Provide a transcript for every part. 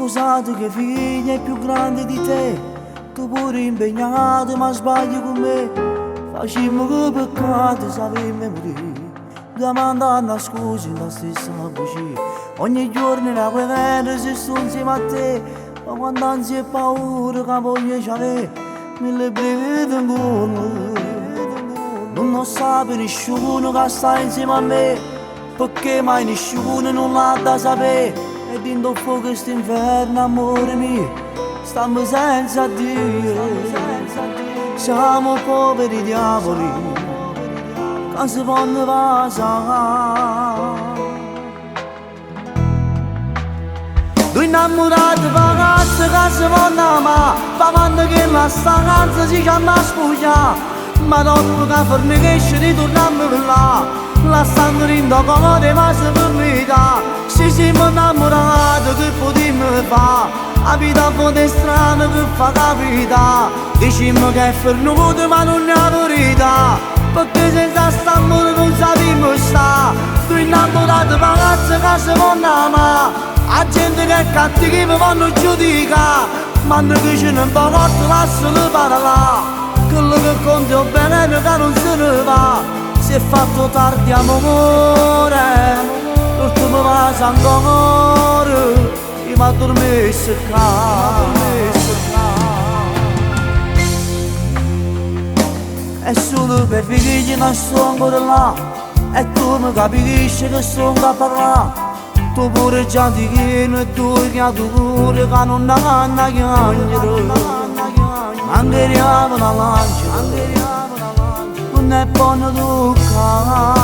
Scusato che figlia è più grande di te, tu pure impegnato ma sbagli con me. Facciamo che peccato sapemmo morire, domandando scusi in la stessa voce. Ogni giorno la guerra se sto insieme a te, ma quando anzi e paura che voglio c'avere, mille brividi in gola. Non sape nessuno che sta insieme a me, perché mai nessuno non l'ha da sapere. E dentro fuoco questo inferno, amore mio, stiamo senza Dio. Siamo poveri diavoli che si vanno vasare. Due innamorati ragazzi che si vanno amare, parlando che la stanza si chiama spuglia. Ma dopo che fornication ritorniamo là, la stanno rindo come ma si permetta. Se siamo innamorati che potremmo fare, la vita un po' strana che fa capita. Diciamo che è fernuto ma non è la verità, perché senza st'amore non sappiamo stare. Due innamorati ragazzi che si vanno amare, la gente che è cattiva mi vanno giudicare, ma noi che ce ne importa lascialo parlare. Quello che conta è bene che non se ne va, si è fatto tardi amore, l'ultimo vaso ancora, io mi addormento qua. È solo per figli che sto ancora là, e tu mi capisci che sto a parlare. Tu pure già ti chiedi e tu creature che non hanno chiamare. Angeriamo la lancia, non è buono toccare.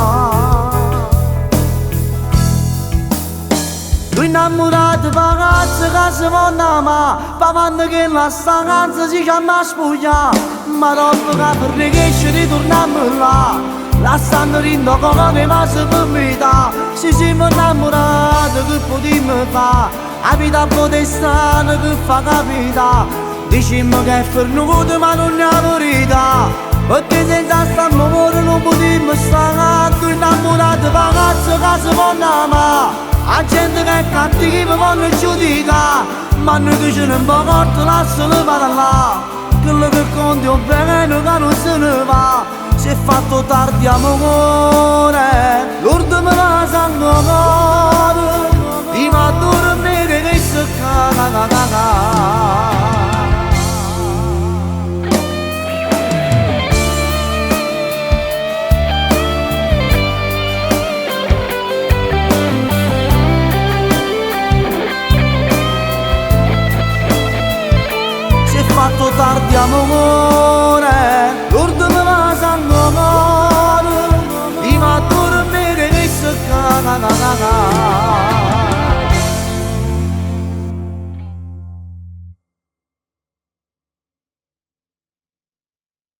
Due innamorati ragazzi che si vanno amare, parlando che la stanza si chiama spuglia. Ma dopo che fornication ritorniamo là, la stanno rindo come ma si permetta. Se siamo innamorati che potremmo fare, la vita un po' strana che fa capita. Diciamo che è fernuto ma non è la verità, perché senza st'amore non potremmo stare. Due innamorati ragazzi che si vanno amare, la gente che è cattiva vanno giudicare, ma noi che ce ne importa lascialo parlare. Quello che conta è bene che non se ne va, si è fatto tardi amore, l'ultimo vaso ancora, prima a dormire che si caga.